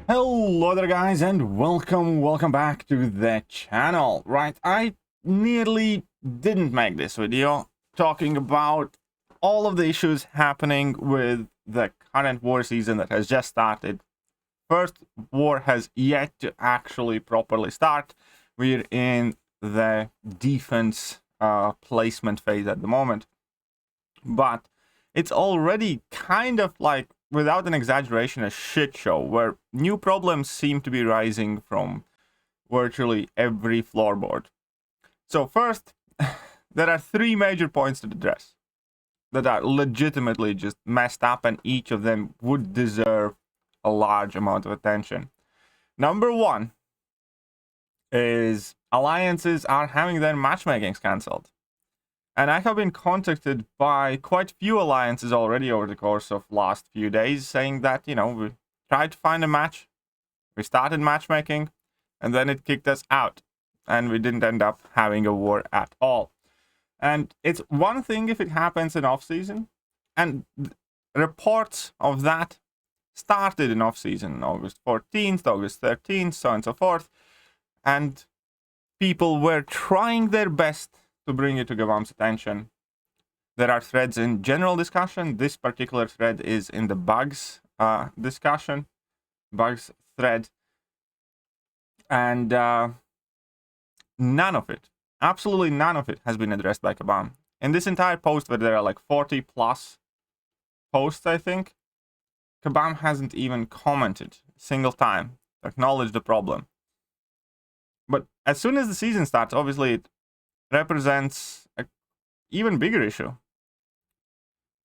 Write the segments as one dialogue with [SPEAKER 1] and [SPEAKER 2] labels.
[SPEAKER 1] Hello there guys and welcome back to the channel. Right, I nearly didn't make this video talking about all of the issues happening with the current war season that has just started. First war has yet to actually properly start. We're in the defense placement phase at the moment, but it's already kind of like, without an exaggeration, a shit show where new problems seem to be rising from virtually every floorboard. So first, there are three major points to address that are legitimately just messed up, and each of them would deserve a large amount of attention. Number one is alliances are having their matchmakings cancelled. And I have been contacted by quite few alliances already over the course of last few days saying that, we tried to find a match, we started matchmaking, and then it kicked us out. And we didn't end up having a war at all. And it's one thing if it happens in off-season, and reports of that started in off-season, August 14th, August 13th, so on and so forth. And people were trying their best to bring it to Kabam's attention. There are threads in general discussion. This particular thread is in the bugs discussion, bugs thread. And none of it, absolutely none of it, has been addressed by Kabam. In this entire post, where there are like 40 plus posts, I think, Kabam hasn't even commented a single time to acknowledge the problem. But as soon as the season starts, obviously it represents an even bigger issue.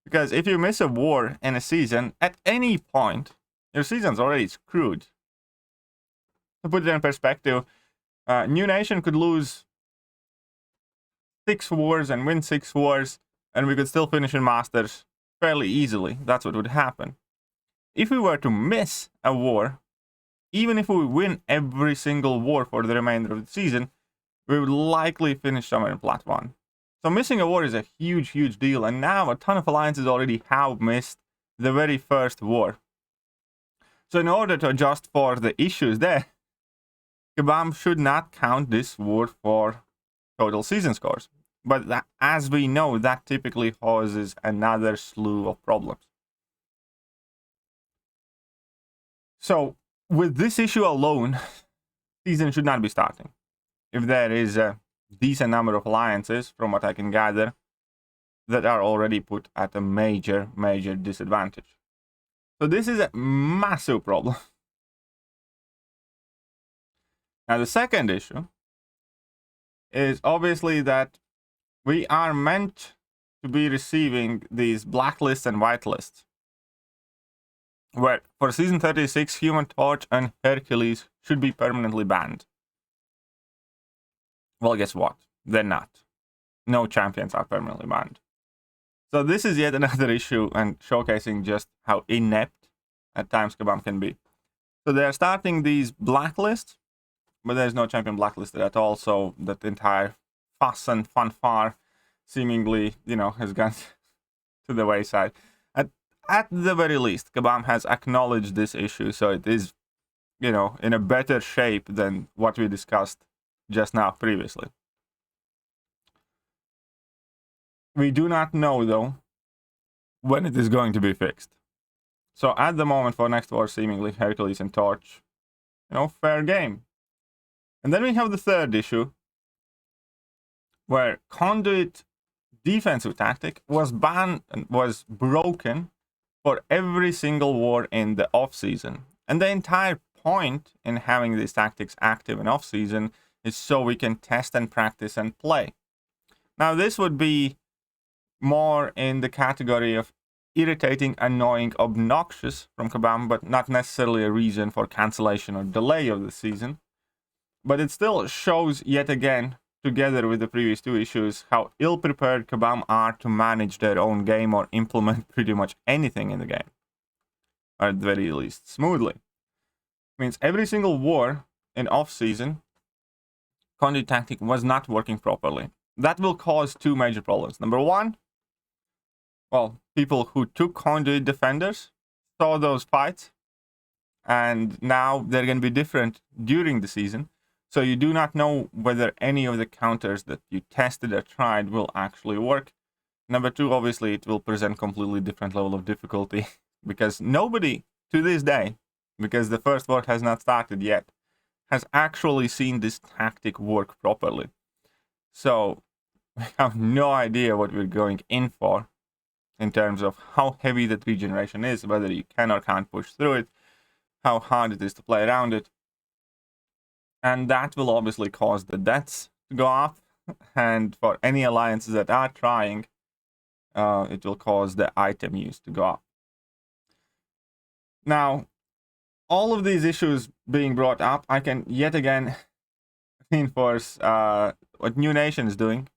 [SPEAKER 1] Because if you miss a war in a season, at any point, your season's already screwed. To put it in perspective, New Nation could lose 6 wars and win 6 wars, and we could still finish in Masters fairly easily. That's what would happen. If we were to miss a war, even if we win every single war for the remainder of the season, we would likely finish somewhere in Plat 1. So missing a war is a huge, huge deal, and now a ton of alliances already have missed the very first war. So in order to adjust for the issues there, Kabam should not count this war for total season scores. But that, as we know, that typically causes another slew of problems. So with this issue alone, season should not be starting. If there is a decent number of alliances, from what I can gather, that are already put at a major, major disadvantage. So this is a massive problem. Now the second issue is obviously that we are meant to be receiving these blacklists and whitelists, where for season 36, Human Torch and Hercules should be permanently banned. Well, guess what? They're not. No champions are permanently banned. So this is yet another issue, and showcasing just how inept at times Kabam can be. So they're starting these blacklists, but there's no champion blacklisted at all, so that entire fuss and fanfare seemingly, has gone to the wayside. At the very least, Kabam has acknowledged this issue, so it is, in a better shape than what we discussed just now previously. We do not know, though, when it is going to be fixed. So at the moment, for next war, seemingly Hercules and Torch, fair game. And then we have the third issue, where Conduit defensive tactic was banned and was broken for every single war in the off-season. And the entire point in having these tactics active in off-season is so we can test and practice and play. Now this would be more in the category of irritating, annoying, obnoxious from Kabam, but not necessarily a reason for cancellation or delay of the season. But it still shows yet again, together with the previous two issues, how ill-prepared Kabam are to manage their own game or implement pretty much anything in the game. Or at the very least, smoothly. Means every single war in off-season, Conduit tactic was not working properly. That will cause two major problems. Number one, well, people who took Conduit defenders saw those fights and now they're going to be different during the season. So you do not know whether any of the counters that you tested or tried will actually work. Number two, obviously, it will present completely different level of difficulty because nobody to this day, because the first war has not started yet, has actually seen this tactic work properly. So we have no idea what we're going in for in terms of how heavy that regeneration is, whether you can or can't push through it, how hard it is to play around it. And that will obviously cause the deaths to go up. And for any alliances that are trying, it will cause the item use to go up. Now, all of these issues being brought up, I can yet again reinforce what New Nation is doing.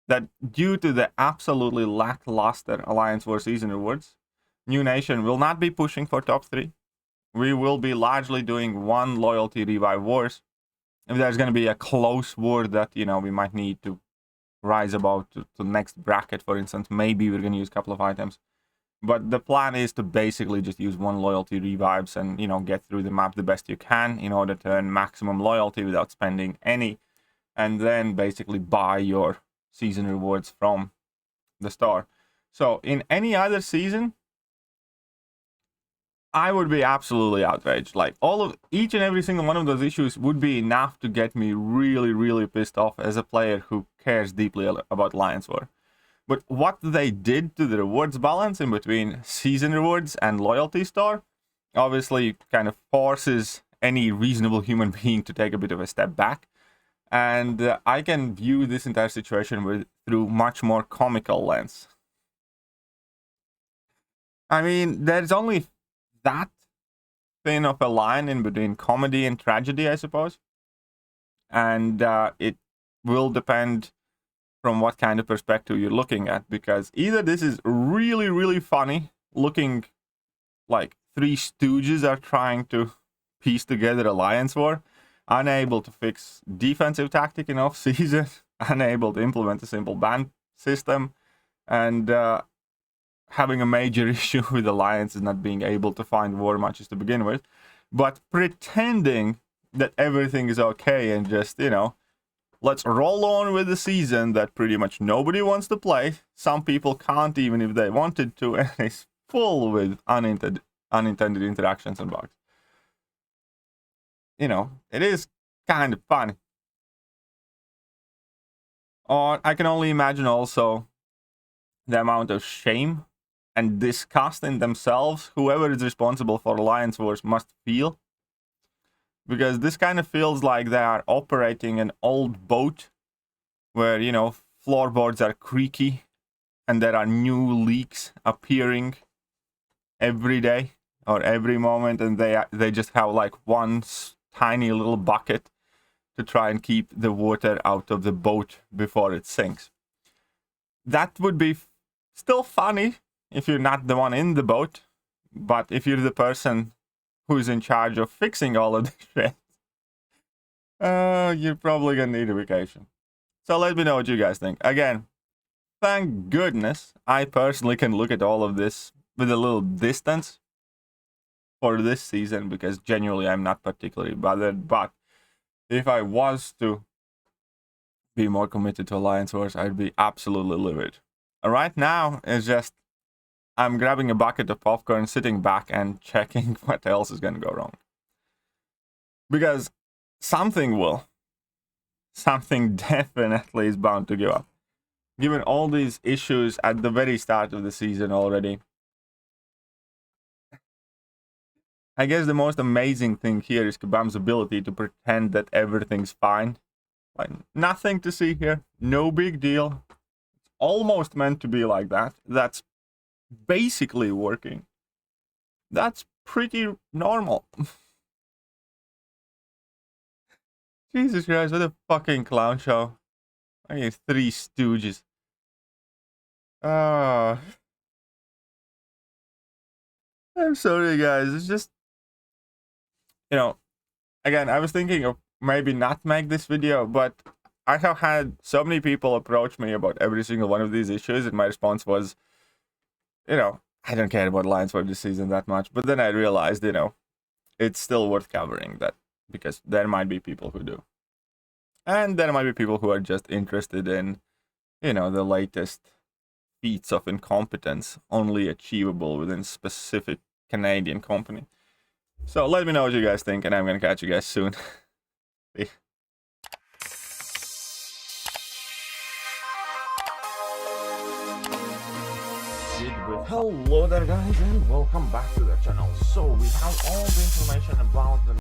[SPEAKER 1] That due to the absolutely lackluster Alliance War season rewards, New Nation will not be pushing for top 3. We will be largely doing one loyalty revive wars. If there's going to be a close war that, you know, we might need to rise above to the next bracket, for instance, maybe we're going to use a couple of items. But the plan is to basically just use one loyalty revives and, you know, get through the map the best you can in order to earn maximum loyalty without spending any. And then basically buy your season rewards from the store. So in any other season, I would be absolutely outraged. Like each and every single one of those issues would be enough to get me really, really pissed off as a player who cares deeply about Alliance War. But what they did to the rewards balance in between season rewards and loyalty store obviously kind of forces any reasonable human being to take a bit of a step back. And I can view this entire situation through much more comical lens. I mean, there's only that thin of a line in between comedy and tragedy, I suppose. And it will depend from what kind of perspective you're looking at, because either this is really, really funny, looking like three stooges are trying to piece together Alliance War, unable to fix defensive tactic in off-season, unable to implement a simple ban system, and having a major issue with alliances not being able to find war matches to begin with, but pretending that everything is okay and just, you know, let's roll on with the season that pretty much nobody wants to play. Some people can't even if they wanted to, and it's full with unintended interactions and bugs. You know, it is kind of funny. Or I can only imagine also the amount of shame and disgust in themselves whoever is responsible for Alliance Wars must feel. Because this kind of feels like they are operating an old boat where, you know, floorboards are creaky and there are new leaks appearing every day or every moment, and they just have like one tiny little bucket to try and keep the water out of the boat before it sinks. That would be still funny if you're not the one in the boat, but if you're the person who's in charge of fixing all of this shit, you're probably gonna need a vacation. So let me know what you guys think. Again, thank goodness I personally can look at all of this with a little distance for this season, because genuinely I'm not particularly bothered. But if I was to be more committed to Alliance Wars, I'd be absolutely livid. Right now, it's just I'm grabbing a bucket of popcorn, sitting back and checking what else is going to go wrong. Because something will. Something definitely is bound to go up. Given all these issues at the very start of the season already. I guess the most amazing thing here is Kabam's ability to pretend that everything's fine. Like, nothing to see here. No big deal. It's almost meant to be like that. That's basically working. That's pretty normal. Jesus Christ, what a fucking clown show. I have three stooges. I'm sorry, guys. It's just, you know, again, I was thinking of maybe not make this video, but I have had so many people approach me about every single one of these issues, and my response was, you know, I don't care about Alliance War this season that much. But then I realized, you know, it's still worth covering that, because there might be people who do. And there might be people who are just interested in, you know, the latest feats of incompetence only achievable within specific Canadian company. So let me know what you guys think, and I'm gonna catch you guys soon. Hello there guys, and welcome back to the channel. So we have all the information about the